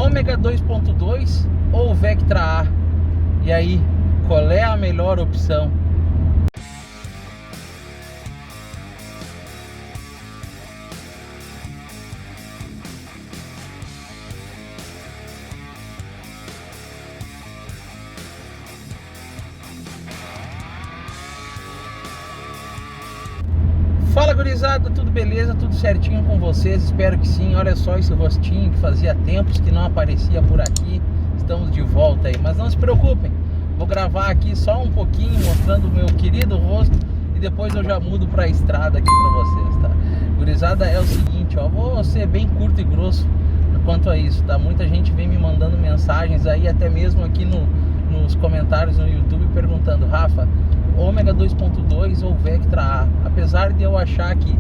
Ômega 2.2 ou Vectra A? E aí, qual é a melhor opção? Fala, gurizada, tudo beleza? Tudo certinho com vocês? Espero que sim. Olha só esse rostinho que fazia tempos que não aparecia por aqui. Estamos de volta aí, mas não se preocupem, vou gravar aqui só um pouquinho mostrando o meu querido rosto e depois eu já mudo para a estrada aqui para vocês, tá? Gurizada, é o seguinte, ó, vou ser bem curto e grosso quanto a isso, tá? Muita gente vem me mandando mensagens aí, até mesmo aqui nos comentários no YouTube, perguntando: Rafa, Ômega 2.2 ou Vectra A? Apesar de eu achar que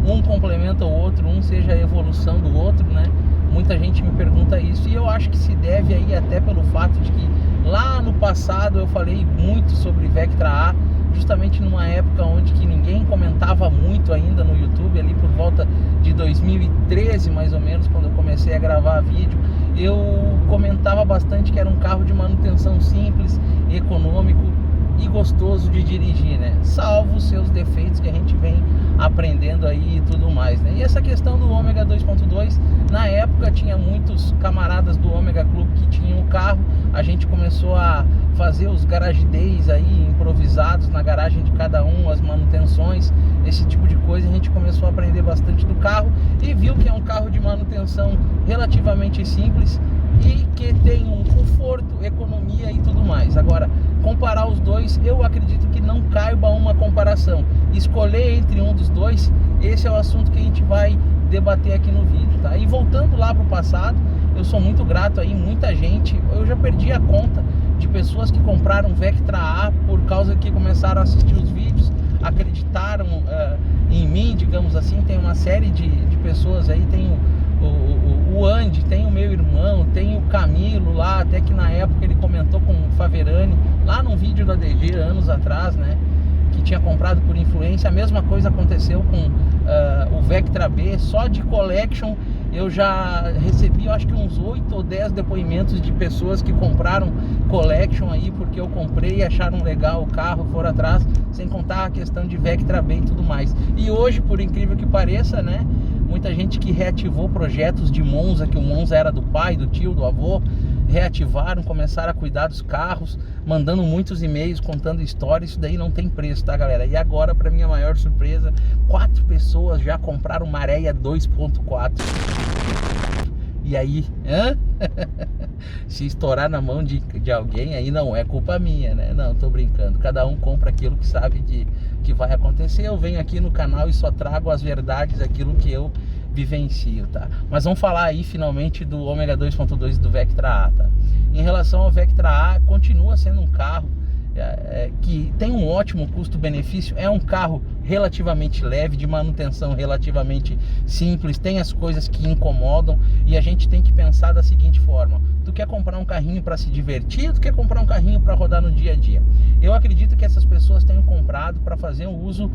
um complementa o outro, um seja a evolução do outro, né? Muita gente me pergunta isso e eu acho que se deve aí até pelo fato de que lá no passado eu falei muito sobre Vectra A, justamente numa época onde que ninguém comentava muito ainda no YouTube, ali por volta de 2013 mais ou menos, quando eu comecei a gravar vídeo. Eu comentava bastante que era um carro de manutenção simples, econômico e gostoso de dirigir, né? Salvo os seus defeitos que a gente vem aprendendo aí e tudo mais, né? E essa questão do Ômega 2.2, na época tinha muitos camaradas do Ômega Club que tinham o carro. A gente começou a fazer os garage days aí improvisados na garagem de cada um, as manutenções, esse tipo de coisa. A gente começou a aprender bastante do carro e viu que é um carro de manutenção relativamente simples e que tem um conforto, economia e tudo mais. Agora, comparar os dois, eu acredito que não caiba uma comparação. Escolher entre um dos dois, esse é o assunto que a gente vai debater aqui no vídeo, tá? E voltando lá pro passado, eu sou muito grato aí, muita gente, eu já perdi a conta de pessoas que compraram Vectra A por causa que começaram a assistir os vídeos, acreditaram em mim, digamos assim. Tem uma série de pessoas aí, tem o Andy, tem o meu irmão, tem o Camilo lá, até que na época ele comentou com o Faverani, lá num vídeo da DG, anos atrás, né, que tinha comprado por influência. A mesma coisa aconteceu com o Vectra B. Só de collection eu já recebi, eu acho que uns 8 ou 10 depoimentos de pessoas que compraram collection aí, porque eu comprei e acharam legal o carro, foram atrás, sem contar a questão de Vectra B e tudo mais. E hoje, por incrível que pareça, né, muita gente que reativou projetos de Monza, que o Monza era do pai, do tio, do avô, reativaram, começaram a cuidar dos carros, mandando muitos e-mails contando histórias. Isso daí não tem preço, tá, galera? E agora, para minha maior surpresa, 4 pessoas já compraram Maré 2.4. E aí, se estourar na mão de alguém, aí não é culpa minha, né? Não, tô brincando. Cada um compra aquilo que sabe que vai acontecer. Eu venho aqui no canal e só trago as verdades, aquilo que eu vivencio, tá? Mas vamos falar aí finalmente do Ômega 2.2 e do Vectra A, tá? Em relação ao Vectra A, continua sendo um carro que tem um ótimo custo-benefício. É um carro relativamente leve, de manutenção relativamente simples, tem as coisas que incomodam, e a gente tem que pensar da seguinte forma: tu quer comprar um carrinho para se divertir, tu quer comprar um carrinho para rodar no dia a dia? Eu acredito que essas pessoas tenham comprado para fazer um uso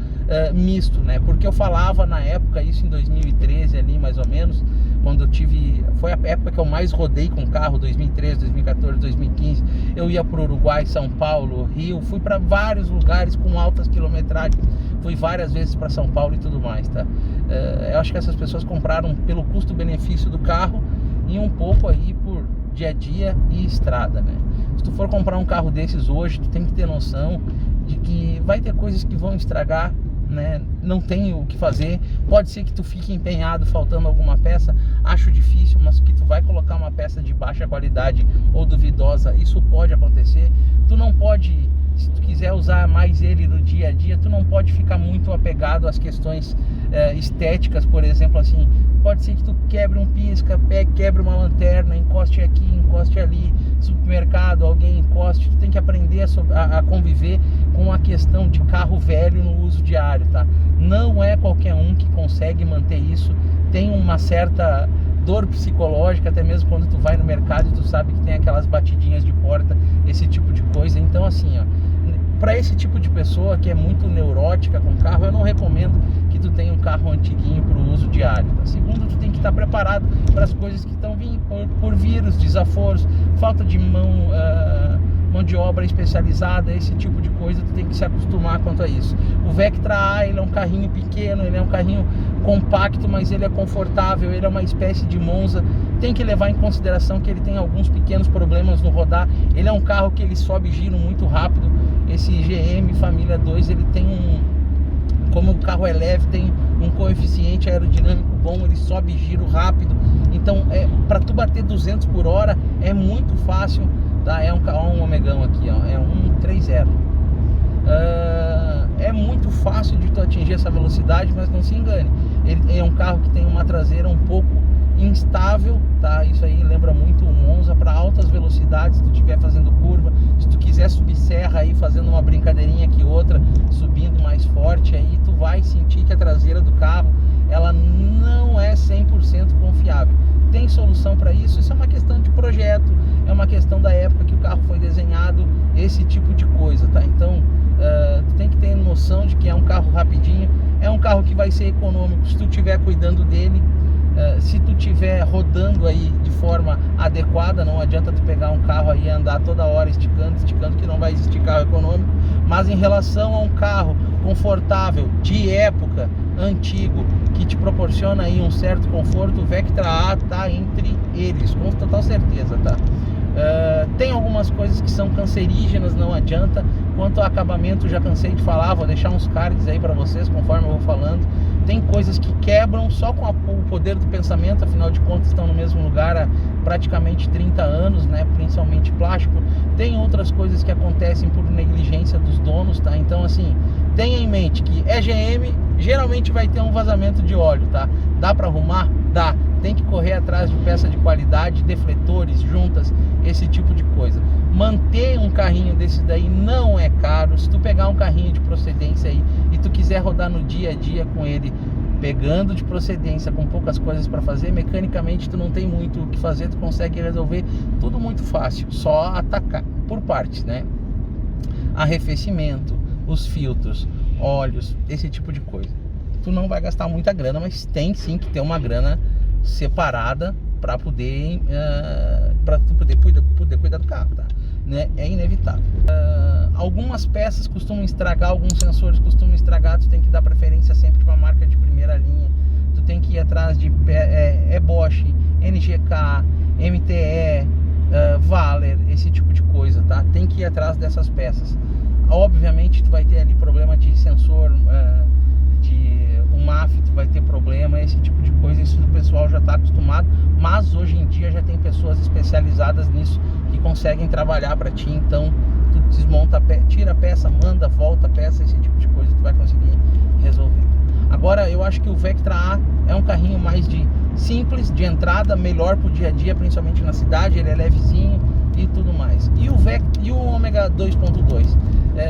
misto, né? Porque eu falava na época, isso em 2013 ali mais ou menos, quando eu tive, foi a época que eu mais rodei com carro, 2013, 2014, 2015. Eu ia para o Uruguai, São Paulo, Rio, fui para vários lugares com altas quilometragens, fui várias vezes para São Paulo e tudo mais, tá? Eu acho que essas pessoas compraram pelo custo-benefício do carro e um pouco aí por dia a dia e estrada, né? Se tu for comprar um carro desses hoje, tu tem que ter noção de que vai ter coisas que vão estragar, né? Não tem o que fazer. Pode ser que tu fique empenhado faltando alguma peça, acho difícil, mas que tu vai colocar uma peça de baixa qualidade ou duvidosa, isso pode acontecer. Tu não pode, se tu quiser usar mais ele no dia a dia, tu não pode ficar muito apegado às questões estéticas, por exemplo, assim. Pode ser que tu quebre um pisca, quebre uma lanterna, encoste aqui, encoste ali, supermercado, alguém encoste. Tu tem que aprender a conviver com a questão de carro velho no uso diário, tá? Não é qualquer um que consegue manter isso. Tem uma certa dor psicológica, até mesmo quando tu vai no mercado e tu sabe que tem aquelas batidinhas de porta, esse tipo de coisa. Então, assim, ó, para esse tipo de pessoa que é muito neurótica com carro, eu não recomendo que que tu tenha um carro antiguinho para o uso diário, tá? Segundo, tu tem que estar preparado para as coisas que estão vindo por vírus, desaforos, falta de mão de obra especializada, esse tipo de coisa, tu tem que se acostumar quanto a isso. O Vectra A, ele é um carrinho pequeno, ele é um carrinho compacto, mas ele é confortável, ele é uma espécie de Monza. Tem que levar em consideração que ele tem alguns pequenos problemas no rodar. Ele é um carro que ele sobe giro muito rápido. Esse GM Família 2, ele tem como o carro é leve, tem um coeficiente aerodinâmico bom, ele sobe giro rápido. Então, para tu bater 200 por hora é muito fácil, tá? É um omegão aqui, ó, é 130. É muito fácil de tu atingir essa velocidade, mas não se engane. Ele é um carro que tem uma traseira um pouco instável, tá? Isso aí lembra muito o Monza. Para altas velocidades, se tu estiver fazendo curva, se tu quiser subir serra aí, fazendo uma brincadeirinha aqui outra, subindo mais forte aí, tu vai sentir que a traseira do carro, ela não é 100% confiável. Tem solução para isso? Isso é uma questão de projeto, é uma questão da época que o carro foi desenhado, esse tipo de coisa, tá? Então, tu tem que ter noção de que é um carro rapidinho, é um carro que vai ser econômico se tu estiver cuidando dele. Se tu estiver rodando aí de forma adequada, não adianta tu pegar um carro aí e andar toda hora esticando, que não vai existir carro econômico. Mas em relação a um carro confortável, de época, antigo, que te proporciona aí um certo conforto, o Vectra A tá entre eles, com total certeza, tá? Tem algumas coisas que são cancerígenas, não adianta. Quanto ao acabamento, já cansei de falar, vou deixar uns cards aí para vocês conforme eu vou falando. Tem coisas que quebram só com o poder do pensamento, afinal de contas estão no mesmo lugar há praticamente 30 anos, né? Principalmente plástico. Tem outras coisas que acontecem por negligência dos donos, tá? Então, assim, tenha em mente que GM, geralmente vai ter um vazamento de óleo, tá? Dá para arrumar? Dá. Tem que correr atrás de peça de qualidade, defletores, juntas, esse tipo de coisa. Manter um carrinho desse daí não é caro. Se tu pegar um carrinho de procedência aí e tu quiser rodar no dia a dia com ele, pegando de procedência, com poucas coisas para fazer, mecanicamente tu não tem muito o que fazer, tu consegue resolver tudo muito fácil, só atacar por partes, né? Arrefecimento, os filtros, óleos, esse tipo de coisa. Tu não vai gastar muita grana, mas tem sim que ter uma grana separada para poder cuidar do carro, tá? Né? É inevitável. Algumas peças costumam estragar, alguns sensores costumam estragar. Tu tem que dar preferência sempre para uma marca de primeira linha. Tu tem que ir atrás de Bosch, NGK, MTE, Valer, esse tipo de coisa, tá? Tem que ir atrás dessas peças. Obviamente tu vai ter ali problema de sensor, o MAF, tu vai ter problema, esse tipo de coisa, isso o pessoal já está acostumado, mas hoje em dia já tem pessoas especializadas nisso que conseguem trabalhar para ti. Então tu desmonta, tira a peça, manda, volta a peça, esse tipo de coisa tu vai conseguir resolver. Agora, eu acho que o Vectra A é um carrinho mais simples, de entrada, melhor pro dia a dia, principalmente na cidade, ele é levezinho e tudo mais. E o Ômega 2.2?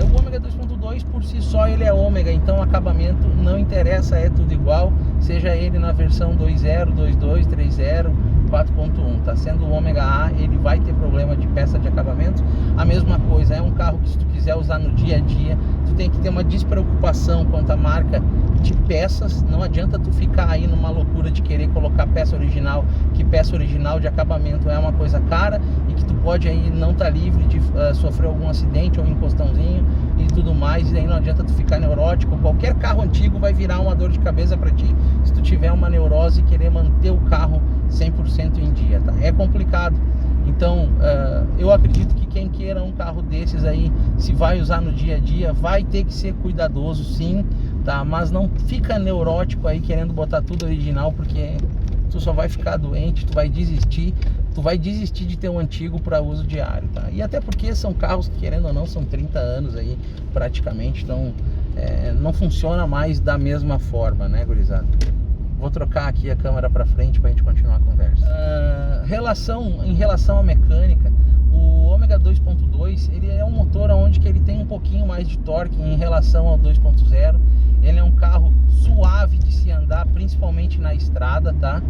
O Ômega 2.2 por si só ele é Ômega, então o acabamento não interessa, é tudo igual, seja ele na versão 2.0, 2.2, 3.0, 4.1, tá? Sendo o Ômega A, ele vai ter problema de peça de acabamento. A mesma coisa, é um carro que se tu quiser usar no dia a dia, tu tem que ter uma despreocupação quanto à marca de peças. Não adianta tu ficar aí numa loucura de querer colocar peça original, que peça original de acabamento é uma coisa cara e que tu pode aí não estar livre de sofrer algum acidente ou um encostãozinho e tudo mais, e aí não adianta tu ficar neurótico. Qualquer carro antigo vai virar uma dor de cabeça para ti se tu tiver uma neurose e querer manter o carro 100% em dia, tá? É complicado. Então, eu acredito que quem queira um carro desses aí, se vai usar no dia a dia, vai ter que ser cuidadoso, sim, tá? Mas não fica neurótico aí querendo botar tudo original, porque tu só vai ficar doente, tu vai desistir de ter um antigo para uso diário, tá? E até porque são carros que, querendo ou não, são 30 anos aí praticamente, então não funciona mais da mesma forma, né, gurizada? Vou trocar aqui a câmera para frente para a gente continuar a conversa. Em relação à mecânica, o Ômega 2.2 ele é um motor onde que ele tem um pouquinho mais de torque em relação ao 2.0. Ele é um carro suave de se andar, principalmente na estrada, tá?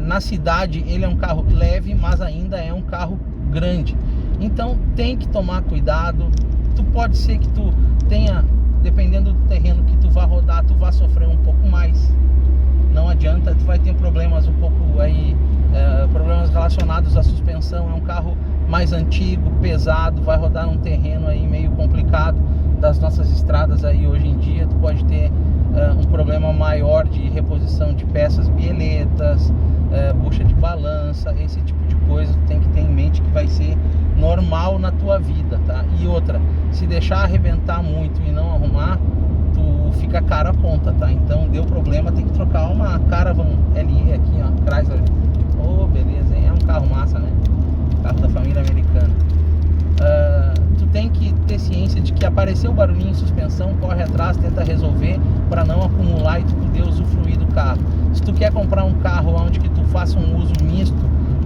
Na cidade ele é um carro leve, mas ainda é um carro grande. Então tem que tomar cuidado. Pode ser que tu tenha dependendo do terreno que tu vai rodar, tu vai sofrer um pouco mais. Não adianta, tu vai ter problemas um pouco aí, problemas relacionados à suspensão. É um carro mais antigo, pesado, vai rodar num terreno aí meio complicado das nossas estradas aí hoje em dia. Tu pode ter um problema maior de reposição de peças bieletas, bucha de balança, esse tipo de coisa. Tu tem que ter em mente que vai ser normal na tua vida, tá? E outra, se deixar arrebentar muito e não arrumar, tu fica caro a conta, tá? Então deu problema, tem que trocar uma Caravan LE aqui, ó, Chrysler. Oh, beleza, hein? É um carro massa, né? Carro da família americana. Tu tem que ter ciência de que apareceu barulhinho em suspensão, corre atrás, tenta resolver para não acumular e tu poder usufruir do carro. Se tu quer comprar um carro onde que tu faça um uso misto,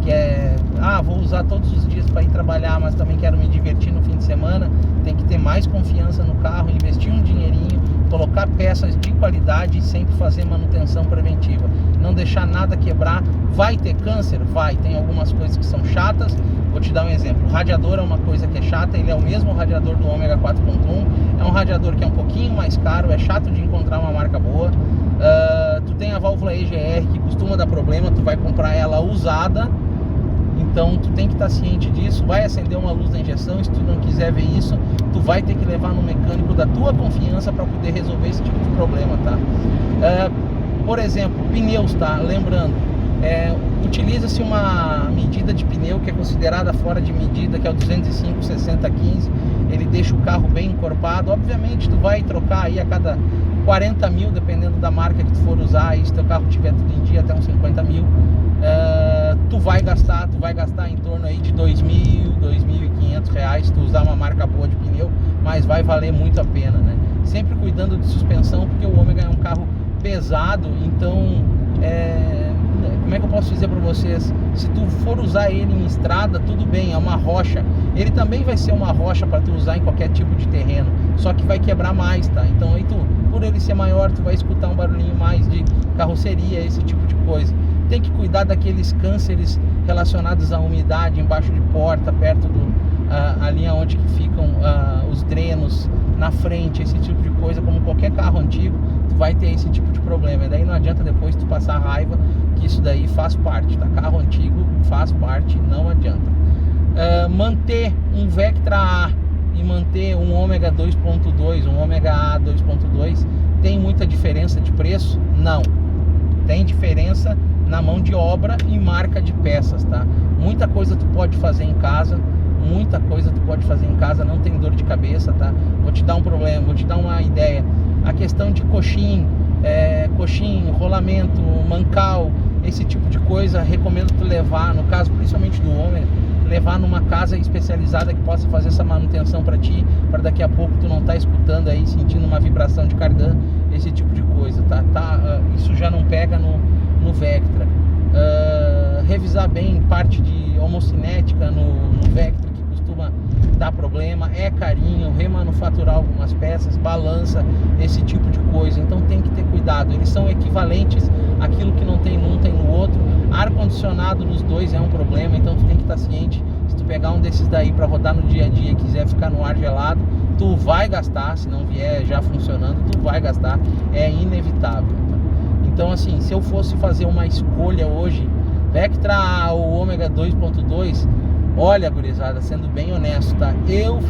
que é, vou usar todos os dias para ir trabalhar, mas também quero me divertir no fim de semana, tem que ter mais confiança no carro, investir um dinheirinho, colocar peças de qualidade e sempre fazer manutenção preventiva, não deixar nada quebrar. Vai ter câncer? Vai, tem algumas coisas que são chatas. Vou te dar um exemplo, o radiador é uma coisa que é chata, ele é o mesmo radiador do Ômega 4.1, é um radiador que é um pouquinho mais caro, é chato de encontrar uma marca boa. Tu tem a válvula EGR que costuma dar problema, tu vai comprar ela usada, então tu tem que estar ciente disso. Vai acender uma luz da injeção, se tu não quiser ver isso, tu vai ter que levar no mecânico da tua confiança para poder resolver esse tipo de problema, tá? Por exemplo, pneus, tá? Lembrando, utiliza-se uma medida de pneu que é considerada fora de medida, que é o 205/60/15. Ele deixa o carro bem encorpado. Obviamente tu vai trocar aí a cada 40 mil, dependendo da marca que tu for usar. E se teu carro tiver tudo em dia, até uns 50 mil. Tu vai gastar em torno aí de R$2.000, R$2.500 se tu usar uma marca boa de pneu, mas vai valer muito a pena, né? Sempre cuidando de suspensão, porque o Ômega é um carro pesado, então como é que eu posso dizer para vocês? Se tu for usar ele em estrada, tudo bem, é uma rocha. Ele também vai ser uma rocha para tu usar em qualquer tipo de terreno, só que vai quebrar mais, tá? Então aí tu, por ele ser maior, tu vai escutar um barulhinho mais de carroceria, esse tipo de coisa. Tem que cuidar daqueles cânceres relacionados à umidade embaixo de porta, perto a linha onde que ficam os drenos, na frente, esse tipo de coisa. Como qualquer carro antigo, tu vai ter esse tipo de problema. E daí não adianta depois tu passar raiva, que isso daí faz parte, tá? Carro antigo faz parte, não adianta. Manter um Vectra A e manter um Ômega 2.2, um Ômega A 2.2, tem muita diferença de preço? Não. Tem diferença na mão de obra e marca de peças, tá? Muita coisa tu pode fazer em casa, não tem dor de cabeça, tá? Vou te dar uma ideia. A questão de coxim, rolamento, mancal, esse tipo de coisa, recomendo tu levar, no caso principalmente do Ômega, levar numa casa especializada que possa fazer essa manutenção para ti, para daqui a pouco tu não tá escutando aí, sentindo uma vibração de cardan, esse tipo de coisa, tá? Isso já não pega no Vectra. Revisar bem parte de homocinética no Vectra, que costuma dar problema, é carinho, remanufaturar algumas peças, balança, esse tipo de coisa. Então tem que ter cuidado, eles são equivalentes, aquilo que não tem num tem no outro. Ar-condicionado nos dois é um problema, então tu tem que estar ciente. Se tu pegar um desses daí para rodar no dia a dia e quiser ficar no ar gelado, tu vai gastar, se não vier já funcionando, tu vai gastar, é inevitável. Então assim, se eu fosse fazer uma escolha hoje, Vectra A ou Ômega 2.2, olha, gurizada, sendo bem honesto, tá? Eu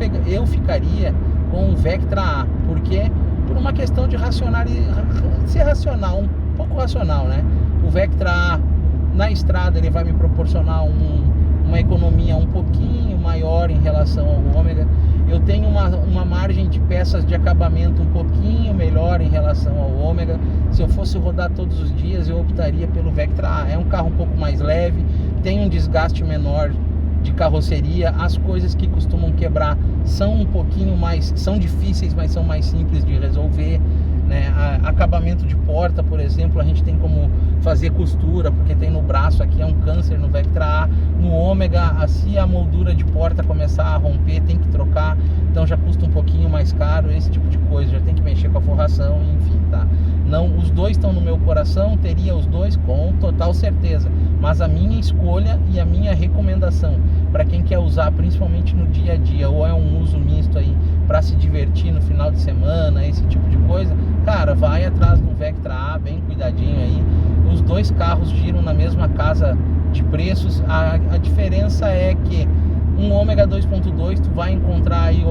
ficaria com o Vectra A, porque por uma questão de ser racional, um pouco racional, né? O Vectra A na estrada ele vai me proporcionar uma economia um pouquinho maior em relação ao Ômega. Eu tenho uma margem de peças de acabamento um pouquinho melhor em relação ao Ômega. Se eu fosse rodar todos os dias, eu optaria pelo Vectra A. É um carro um pouco mais leve, tem um desgaste menor de carroceria. As coisas que costumam quebrar são um pouquinho mais, são difíceis, mas são mais simples de resolver, né? Acabamento de porta, por exemplo, a gente tem como fazer costura, porque tem no braço aqui, é um câncer no Vectra A. No Ômega, se a moldura de porta começar a romper, tem que trocar, então já custa um pouquinho mais caro, esse tipo de coisa, já tem que mexer com a forração, enfim, tá? Não, os dois estão no meu coração, teria os dois com total certeza, mas a minha escolha e a minha recomendação para quem quer usar principalmente no dia a dia, ou é um uso misto aí para se divertir no final de semana, esse tipo de coisa, cara, vai atrás do Vectra A, bem cuidadinho aí. Os dois carros giram na mesma casa de preços. A diferença é que um Ômega 2.2 tu vai encontrar aí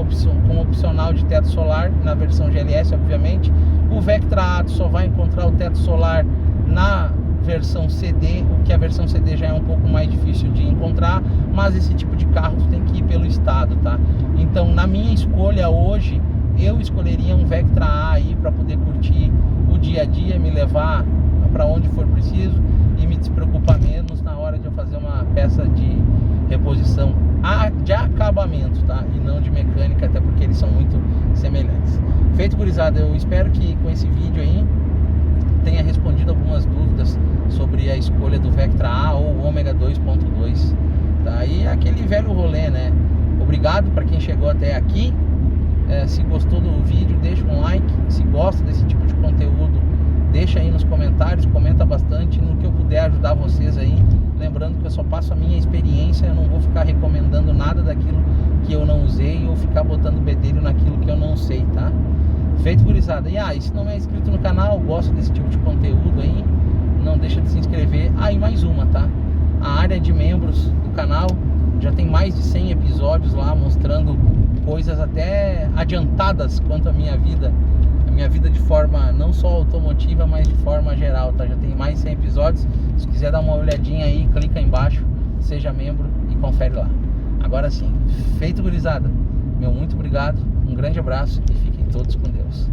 com opcional de teto solar na versão GLS, obviamente. O Vectra A tu só vai encontrar o teto solar na versão CD, o que a versão CD já é um pouco mais difícil de encontrar, mas esse tipo de carro tu tem que ir pelo estado, tá? Então, na minha escolha hoje, eu escolheria um Vectra A aí para poder curtir o dia a dia, me levar para onde for preciso e me despreocupar menos na hora de eu fazer uma peça de reposição de acabamento, tá? E não de mecânica, até porque eles são muito semelhantes. Feito, gurizada, eu espero que com esse vídeo aí tenha respondido algumas dúvidas sobre a escolha do Vectra A ou o Ômega 2.2, tá? E aquele velho rolê, né? Obrigado para quem chegou até aqui. Se gostou do vídeo, deixa um like. Se gosta desse tipo de conteúdo, deixa aí nos comentários, comenta bastante no que eu puder ajudar vocês aí. Lembrando que eu só passo a minha experiência, eu não vou ficar recomendando nada daquilo que eu não usei ou ficar botando bedelho naquilo que eu não sei, tá? Feito, gurizada. E se não é inscrito no canal, gosta desse tipo de conteúdo aí, não deixa de se inscrever. E mais uma, tá? A área de membros do canal já tem mais de 100 episódios lá, mostrando coisas até adiantadas quanto à minha vida. A minha vida de forma não só automotiva, mas de forma geral, tá? Já tem mais de 100 episódios. Se quiser dar uma olhadinha aí, clica aí embaixo, seja membro e confere lá. Agora sim, feito, gurizada. Meu muito obrigado, um grande abraço e fiquem todos com Deus.